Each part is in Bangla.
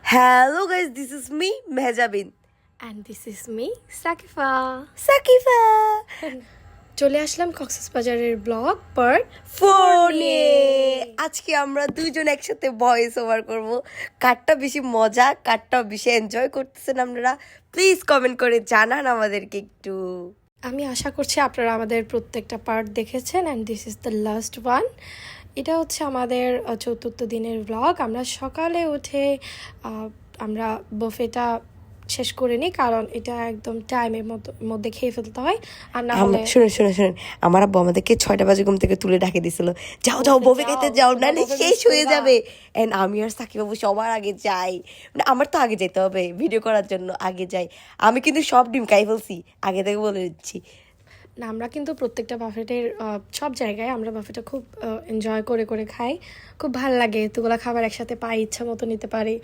Hello guys, this is me, Mehjabin. And this is me, Sakifa. সাকিফা চলে আসলাম কক্সবাজারের ব্লগ পার্ট ফোনে আজকে আমরা দুজন একসাথে ভয়েস ওভার করব। কারটা বেশি মজা, কারটা বেশি এনজয় করতেছেন আপনারা, প্লিজ কমেন্ট করে জানান আমাদেরকে একটু। আমি আশা করছি আপনারা আমাদের প্রত্যেকটা পার্ট দেখেছেন and this is the last one. এটা হচ্ছে আমাদের চতুর্থ দিনের ব্লগ। আমরা সকালে উঠে আমরা বুফেটা শেষ করে নিই, কারণ এটা একদম টাইমের মধ্যে খেয়ে ফেলতে হয়। আর না হলে শুনুন আমার আব্বু আমাদেরকে 6টা বাজে ঘুম থেকে তুলে ঢাকে দিছিল, যাও বফে খেতে যাও, নাহলে শেষ হয়ে যাবে। এন্ড আমি আর সাকিব বাবু সবার আগে যাই, মানে আমার তো আগে যেতে হবে ভিডিও করার জন্য, আগে যাই। আমি কিন্তু সব ডিম খাই ফেলছি, আগে থেকে বলে দিচ্ছি। না, আমরা কিন্তু প্রত্যেকটা বাফেটের সব জায়গায় আমরা বাফেটটা খুব এনজয় করে খাই। খুব ভাল লাগে, এতগুলো খাবার একসাথে পাই, ইচ্ছা মতো নিতে পারি।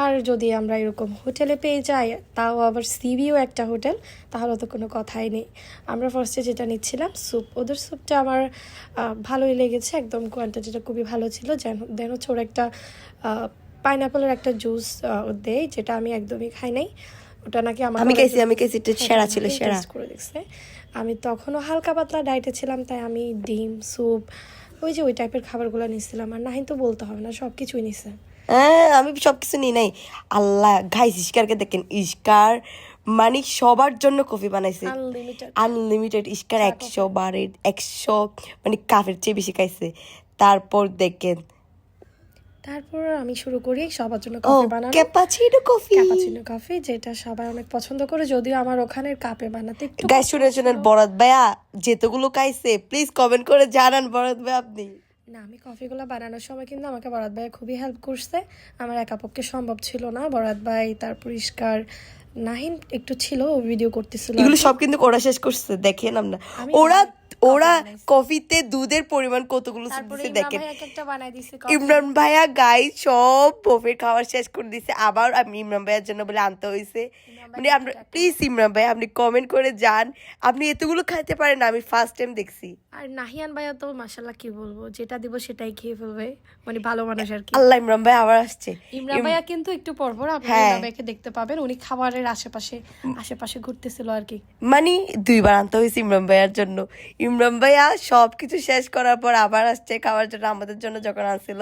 আর যদি আমরা এরকম হোটেলে পেয়ে যাই, তাও আবার সিভিও একটা হোটেল, তাহলে তো কোনো কথাই নেই। আমরা ফার্স্টে যেটা নিচ্ছিলাম স্যুপ, ওদের স্যুপটা আমার ভালোই লেগেছে, একদম কোয়ান্টিটিটা খুবই ভালো ছিল। দেন হচ্ছে ওর একটা পাইনাপেলের একটা জুস দেয়, যেটা আমি একদমই খাই নাই। ওটা নাকি আমি খাইছি, এটা সেরা ছিল, সেরা করে দেখছে। আমি তখনও হালকা পাতলা ডায়েটে ছিলাম, তাই আমি ডিম, স্যুপ, ওই টাইপের খাবারগুলো নিচ্ছিলাম। আর নাহিন তো বলতে হবে না, সব কিছুই নিচ্ছে। হ্যাঁ, আমি সবকিছু নিই নাই। আল্লাহ গাইস, ইস্কারকে দেখেন, ইস্কার মানে সবার জন্য কফি বানাইছে, আনলিমিটেড। ইস্কার 100 বারের 100 মানে কাফের চেয়ে বেশি খাইছে। তারপর আমি শুরু করি সবার জন্য কফি বানানো, ক্যাপাচিনো কফি, যেটা সবাই অনেক পছন্দ করে। যদিও আমার ওখানের কাপে বানাতে একটু গাইস, শুনেন বরাত ভাইয়া যেতগুলো খাইছে প্লিজ কমেন্ট করে জানান বরাত ভাই আপনি। না, আমি কফিগুলো বানানোর সময় কিন্তু আমাকে বরাত ভাই খুবই হেল্প করছে। আমার একা পক্ষে সম্ভব ছিল না। বরাত ভাই, তারপর ইস্কার, নাহিন একটু ছিল, ভিডিও করতেছিল। এগুলো সব কিন্তু ওরা শেষ করছে, দেখেন আমরা ওরা কফিতে দুধের পরিমাণ কতগুলো দিচ্ছে দেখেন। ইমরান ভাইয়া গাইস সব বুফেট খাবার শেষ করে দিছে। আবার আমি ইমরান ভাইয়ার জন্য বলে আনতে হয়েছে। মানে আমরা প্লিজ ইমরান ভাই, আপনি কমেন্ট করে যান, আপনি এতগুলো খাইতে পারেন, আমি ফার্স্ট টাইম দেখছি। আর নাহিয়ান ভাইয়া তো মাশাআল্লাহ, কি বলবো, যেটা দিব সেটাই খেয়ে ফেলবে, মানে ভালো মানুষ আর কি। আল্লাহ, ইমরান ভাই আবার আসছে। ইমরান ভাইয়া কিন্তু একটু পরপর আপনারা ইমরান ভাইকে দেখতে পাবেন, উনি খাবারের আশেপাশে ঘুরতেছিল আর কি। মানে 2বার আনতে হয়েছে ইমরান ভাইয়ার জন্য। ইমরান ভাইয়া সবকিছু শেষ করার পর আবার আসছে খাওয়ার জন্য আমাদের জন্য, যখন আসছিল।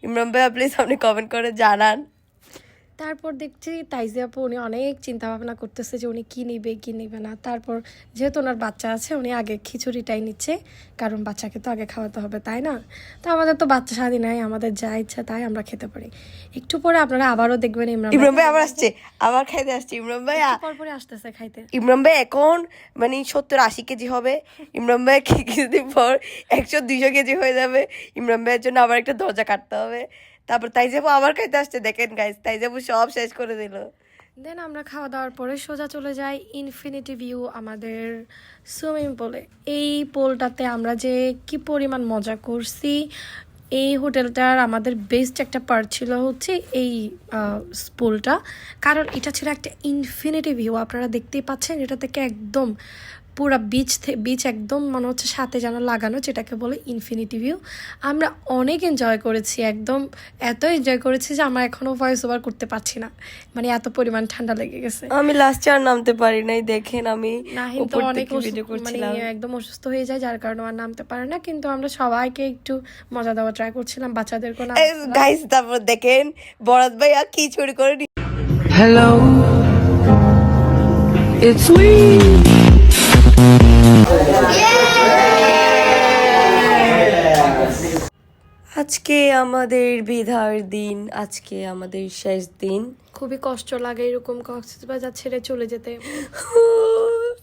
ইমরান ভাইয়া প্লিজ আপনি কমেন্ট করে জানান। তারপর দেখছি তাইজি আপু, উনি অনেক চিন্তা ভাবনা করতেছে যে উনি কি নিবে না। তারপর যেহেতু ওনার বাচ্চা আছে, উনি আগে খিচুড়িটাই নিচ্ছে, কারণ বাচ্চাকে তো আগে খাওয়াতে হবে, তাই না? তো আমাদের তো বাচ্চা স্বাধীন নাই, আমাদের যা ইচ্ছা তাই আমরা খেতে পারি। একটু পরে আপনারা আবারও দেখবেন ইমরান ভাই আবার আসছে, আবার খাইতে আসছে। ইমরান ভাইয়া পরে আসতেছে খাইতে। ইমরান ভাই এখন মানে 70-80 কেজি হবে। ইমরান ভাই কিছুদিন পর 100-200 কেজি হয়ে যাবে। ইমরান ভাইয়ের জন্য আবার একটা দরজা কাটতে হবে। তারপর তাইজাবু আবার খাইতে আসছে, দেখেন গাইস, তাইজাবু সব শেষ করে দিল। দেন আমরা খাওয়া দাওয়ার পরে সোজা চলে যাই ইনফিনিটি ভিউ, আমাদের সুইমিং পুলে। এই পুলটাতে আমরা যে কি পরিমাণ মজা করছি। এই হোটেলটার আমাদের বেস্ট একটা পার্ট ছিল হচ্ছে এই পুলটা, কারণ এটা ছিল একটা ইনফিনিটি ভিউ। আপনারা দেখতেই পাচ্ছেন, এটা থেকে একদম পুরা বিচ একদম মনে হচ্ছে সাথে যেন লাগানো, যেটাকে বলে ইনফিনিটি ভিউ। আমরা অনেক এনজয় করেছি, একদম এত এনজয় করেছি যে আমরা এখনো ভয়েস ওভার করতে পারছি না, মানে এত পরিমাণ ঠান্ডা লেগে গেছে। আমি লাস্টে আর নামতে পারি নাই, দেখেন আমি অনেক মানে একদম অসুস্থ হয়ে যায়, যার কারণে আর নামতে পারে না। কিন্তু আমরা সবাইকে একটু মজা দেওয়া ট্রাই করছিলাম, বাচ্চাদেরকে না। গাইস তারপর দেখেন বরাত ভাইয়া কি চুরি করে। Hello, it's me. আজকে আমাদের বিদার দিন, আজকে আমাদের শেষ দিন। খুবই কষ্ট লাগে এরকম কক্সবাজার ছেড়ে চলে যেতে।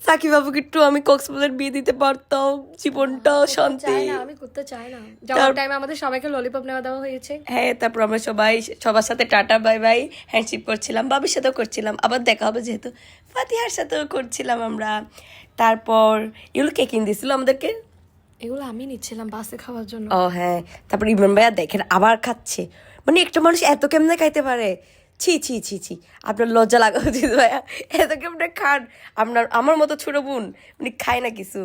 সাকিব বাবুকে একটু আমি কক্সবাজার বিয়ে দিতে পারতাম, জীবনটা শান্তি। আমি করতে চাই না। যাওয়ার টাইমে আমাদের সবাইকে ললিপপ নেওয়া দেওয়া হয়েছে। হ্যাঁ, তারপর আমরা সবার সাথে টাটা বাই বাই হ্যান্ডশেক করছিলাম, বাবির সাথেও করছিলাম, আবার দেখা হবে যেহেতু ফাতিহার সাথেও করছিলাম আমরা। তারপর এগুলো কে কিনে দিয়েছিল আমাদেরকে? এগুলো আমি নিচ্ছিলাম বাসে খাওয়ার জন্য। ও হ্যাঁ, তারপর ইমরান ভাইয়া দেখেন আবার খাচ্ছে। মানে একটা মানুষ এত কেমনে খাইতে পারে? ছি ছি ছি ছি, আপনার লজ্জা লাগা উচিত ভাইয়া, এত কেমনে খান। আমার মতো ছোট বোন মানে খায় না কিছু।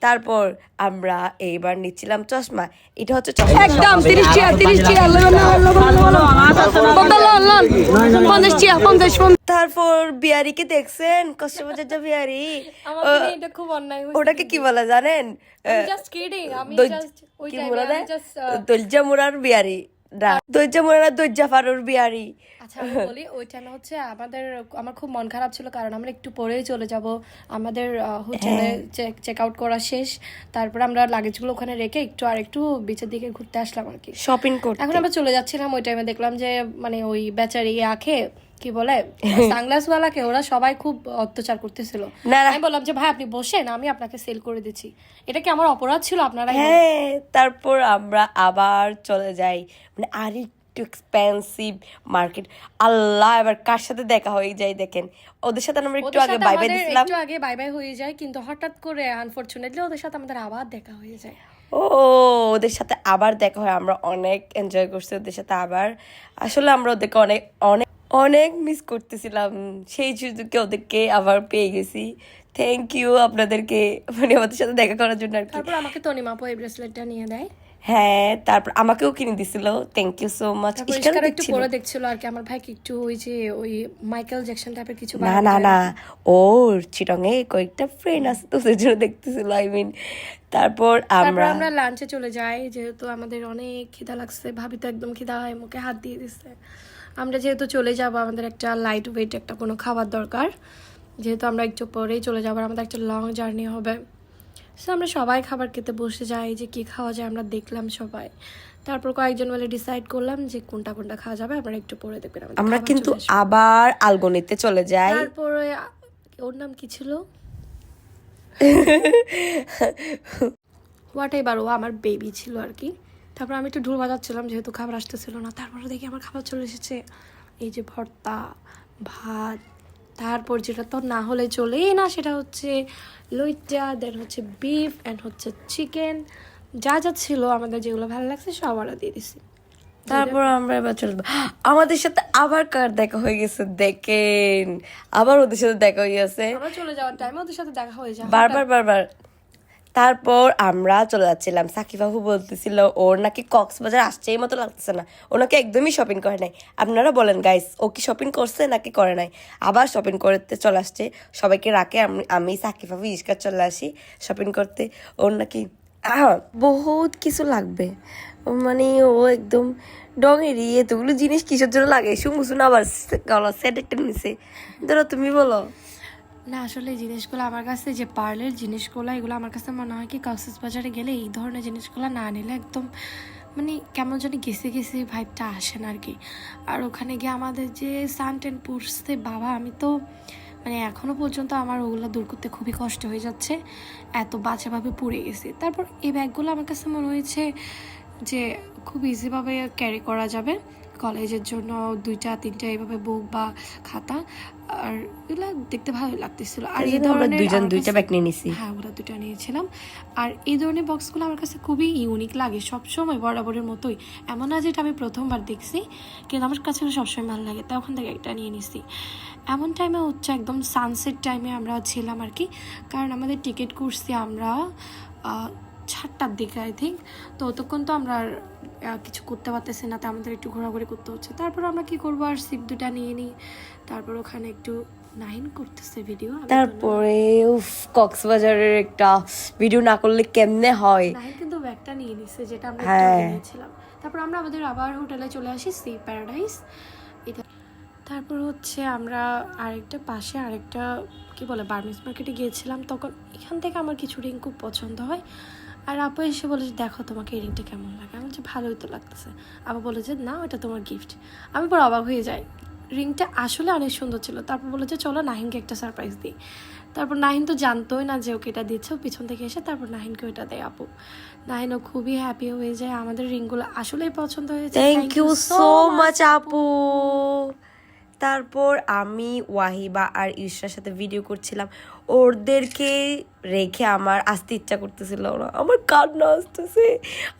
তারপর আমরা এইবার নিচ্ছিলাম চশমা, এটা হচ্ছে চশমা একদম 30 টিয়া তারপর বিয়ারিকে দেখছেন কক্সবাজার যে বিয়ারি, এটা খুব অন্যায় ওটাকে কি বলে জানেন? জাস্ট কিডিং আমি দই- জাস্ট ওই কি টাইমে বলে আমি না? জাস্ট দৈজামুরার বিয়ারি দৈজামুরা দৈজাফারুর বিয়ারি। আচ্ছা আমি বলি ওই টাইমে হচ্ছে আমার খুব মন খারাপ ছিল, কারণ আমরা একটু পরেই চলে যাব, আমাদের হোটেলে চেক আউট করা শেষ, তারপর আমরা লাগেজগুলো ওখানে রেখে একটু বিচের দিকে ঘুরতে আসলাম আর কি, শপিং করতে। এখন আমরা চলে যাচ্ছিলাম। ওই টাইমে দেখলাম যে মানে ওই বেচারি আখে কি বলে সানগ্লাসওয়ালাকে ওরা সবাই খুব অত্যাচার করতেছিল। না, না। আমি বললাম যে ভাই আপনি বসেন, আমি আপনাকে সেল করে দিচ্ছি। এটা কি আমার অপরাধ ছিল? আপনারা হ্যাঁ, তারপর আমরা আবার চলে যাই মানে আর একটু এক্সপেন্সিভ মার্কেট। আল্লাহ, এবার কার সাথে দেখা হয়ে যায় দেখেন, ওদের সাথে আমরা একটু আগে বাই বাই দিছিলাম, একটু আগে বাই বাই হয়ে যায়, কিন্তু হঠাৎ করে আনফরচুনেটলি ওদের সাথে আমাদের আবার দেখা হয়ে যায়। ও ওদের সাথে আবার দেখা হয়, আমরা অনেক এনজয় করছি ওদের সাথে আবার। আসলে আমরা ওদেরকে অনেক অনেক অনেক মিস করতেছিলাম, সেই সুযোগে ওদেরকে আবার পেয়ে গেছি। থ্যাংক ইউ আপনাদেরকে, মানে আমাদের সাথে দেখা করার জন্য আর কি। তারপর আমাকে তনিমা আপু এই ব্রেসলেটটা নিয়ে দেয়। হ্যাঁ, তারপর আমাকেও কিনে দিছিল, থ্যাংক ইউ সো মাচ। তারপর ইশকার একটু পরে দেখছিল আর কি, আমার ভাইকে একটু ওই যে ওই মাইকেল জ্যাকসন টাইপের কিছু না না না, ওর চিটংয়ে কয়েকটা ফ্রেন্ড আছে তো সেই জন্য দেখতেছিল, আই মিন। তারপর আমরা লাঞ্চে চলে যাই, যেহেতু আমাদের অনেক খিদা লাগছে, ভাবি তো একদম খিদায় মুখে হাত দিয়ে দিচ্ছে। আমরা যেহেতু চলে যাব, আমাদের একটা লাইট ওয়েট একটা কোনো খাবার দরকার, যেহেতু আমরা একটু পরেই চলে যাবো, আর আমাদের একটা লং জার্নি হবে। সো আমরা সবাই খাবার খেতে বসে যাই, যে কি খাওয়া যায় আমরা দেখলাম সবাই, তারপর কয়েকজন মিলে ডিসাইড করলাম যে কোনটা কোনটা খাওয়া যাবে। আমরা একটু পরে দেখবেন আমরা কিন্তু আবার আলগোনিতে চলে যাই। তারপরে ওর নাম কি ছিল হোয়াট এভার, ও আমার বেবি ছিল আর কি। তারপর আমি একটু ঢোল বাজাচ্ছিলাম যেহেতু খাবার আসতেছিল না, তারপরে দেখি আমার খাবার চলে এসেছে, এই যে ভর্তা ভাত, তারপর যেটা তো না হলে চলেই না সেটা হচ্ছে লইট্টা, দেন হচ্ছে বিফ অ্যান্ড হচ্ছে চিকেন, যা যা ছিল আমাদের যেগুলো ভালো লাগছে সব অর্ডার দিয়ে দিছি। তারপর আমরা এবার চলে যাবো। আমাদের সাথে আবার কার দেখা হয়ে গেছে দেখেন, আবার ওদের সাথে দেখা হয়ে গেছে আমরা চলে যাওয়ার টাইমে ওদের সাথে দেখা হয়ে যায় বারবার। তারপর আমরা চলে যাচ্ছিলাম, সাকিব বাবু বলতেছিল ওর নাকি কক্সবাজার আসছেই মতো লাগতেছে না, ও নাকি একদমই শপিং করে নাই। আপনারা বলেন গাইস, ও কি শপিং করছে নাকি করে নাই? আবার শপিং করতে চলে আসছে, সবাইকে রাখে আমি সাকিব বাবু ইস্কার চলে আসি শপিং করতে। ওর নাকি বহুত কিছু লাগবে, মানে ও একদম ডঙেরই এতগুলো জিনিস কিসের জন্য লাগে, শুন আবার গলা সেট একটা নিছে। ধরো তুমি বলো। না আসলে এই জিনিসগুলো আমার কাছে, যে পার্লের জিনিসগুলো, এগুলো আমার কাছে মনে হয় কি কক্সবাজারে গেলে এই ধরনের জিনিসগুলো না নিলে একদম মানে কেমন জানি গেছে ভাইবটা আসে না আর কি। আর ওখানে গিয়ে আমাদের যে সানটেন পড়ছে বাবা, আমি তো মানে এখনও পর্যন্ত আমার ওগুলো দূর করতে খুবই কষ্ট হয়ে যাচ্ছে, এত বাজেভাবে পুড়ে গেছে। তারপর এই ব্যাগগুলো আমার কাছে মনে হয়েছে যে খুব ইজিভাবে ক্যারি করা যাবে, কলেজের জন্য 2-3টা এইভাবে বুক বা খাতা, আর এগুলো দেখতে ভালোই লাগতেছিল। আর এই ধরনের দুইজন 2টা ব্যাগ নিয়ে নিছি। হ্যাঁ, ওরা 2টা নিয়েছিলাম। আর এই ধরনের বক্সগুলো আমার কাছে খুবই ইউনিক লাগে সবসময়, বরাবরের মতোই, এমন না যেটা আমি প্রথমবার দেখছি, কিন্তু আমার কাছে সবসময় ভালো লাগে, তাই ওখান থেকে একটা নিয়ে নিছি। এমন টাইমে হচ্ছে একদম সানসেট টাইমে আমরা ছিলাম আর কি, কারণ আমাদের টিকিট করছি আমরা 7টার দিকে আই থিঙ্ক, তো ততক্ষণ তো আমরা আর কিছু করতে পারতেছি না, তো আমাদের একটু ঘোরাঘুরি করতে হচ্ছে। তারপর আমরা কি করবো, আর সিপ 2টা নিয়ে নিই, তারপর ওখানে একটু নাইন করতেছে ভিডিও। তারপরে কক্সবাজারের একটা ভিডিও না করলে কেমনে হয়। নাইন কিন্তু ব্যাগটা নিয়ে নিচ্ছে যেটা আমরা নিয়েছিলাম। তারপর আমরা আমাদের আবার হোটেলে চলে আসি, সি প্যারাডাইস। এটা তারপর হচ্ছে আমরা পাশে আরেকটা কি বলে বার্মিজ মার্কেটে গিয়েছিলাম, তখন এখান থেকে আমার কিছু রিং খুব পছন্দ হয়, আর আপু এসে বলে যে দেখো তোমাকে এই রিংটা কেমন লাগে, আমি বলছি ভালোই তো লাগতেছে। আপু বলে যে না ওটা তোমার গিফট। আমি পুরো অবাক হয়ে যাই, রিংটা আসলে অনেক সুন্দর ছিল। তারপর বলে যে চলো নাহিনকে একটা সারপ্রাইজ দিই। তারপর নাহিন তো জানতোই না যে ওকে এটা দিচ্ছে, ও পিছন থেকে এসে তারপর নাহিনকে ওটা দেয় আপু। নাহিনও খুবই হ্যাপি হয়ে যায়, আমাদের রিংগুলো আসলেই পছন্দ হয়েছে। থ্যাংক ইউ সো মাচ আপু। তারপর আমি ওয়াহিবা আর ইশরার সাথে ভিডিও করছিলাম, ওদেরকে রেখে আমার আসতে ইচ্ছা করতেছিল না, আমার কান্না আসতেছে,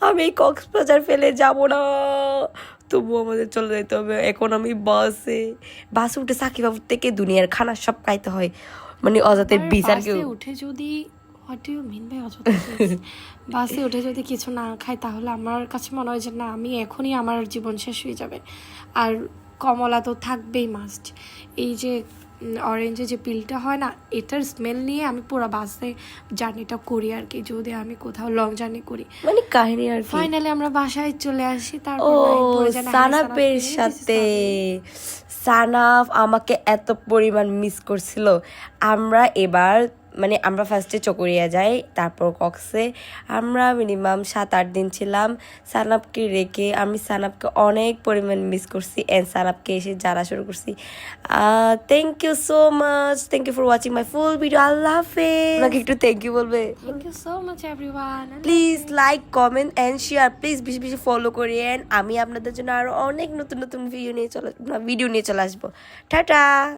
আমি এই কক্সবাজার ফেলে যাব না, তবুও আমাদের চলে যেতে হবে। এখন আমি বাসে উঠে সাকিব বাবুর থেকে দুনিয়ার খানা সব খাইতে হয়, মানে অজাতের বিচার কেউ উঠে যদি what do you mean by অযথা? বাসে উঠে যদি কিছু না খাই তাহলে আমার কাছে মনে হয় যে না, আমি এখনই আমার জীবন শেষ হয়ে যাবে। আর কমলা তো থাকবেই মাস্ট। এই যে অরেঞ্জে যে পিলটা হয় না, এটার স্মেল নিয়ে আমি পুরো বাসে জার্নিটা করি আর কি, যদি আমি কোথাও লং জার্নি করি। মানে কাহিনী আর কি। ফাইনালি আমরা বাসায় চলে আসি। ও তারপর সানাফের সাথে সানাফ আমাকে এত পরিমাণ মিস করছিল। আমরা এবার মানে আমরা ফার্স্টে চকরিয়া যাই, তারপর কক্সে আমরা মিনিমাম 7-8 দিন ছিলাম। সানাপকে রেখে আমি সানাপকে অনেক পরিমাণ মিস করছি অ্যান্ড সানাপকে এসে জানা শুরু করছি। Thank you so much, thank you for watching my full video. আল্লাহ হাফেজ। আমাকে একটু থ্যাংক ইউ বলবে? Thank you so much everyone. Please like, comment and share. Please বেশি বেশি ফলো করিয়েন। আমি আপনাদের জন্য আরো অনেক নতুন নতুন ভিডিও নিয়ে চলে আসবো। টাটা।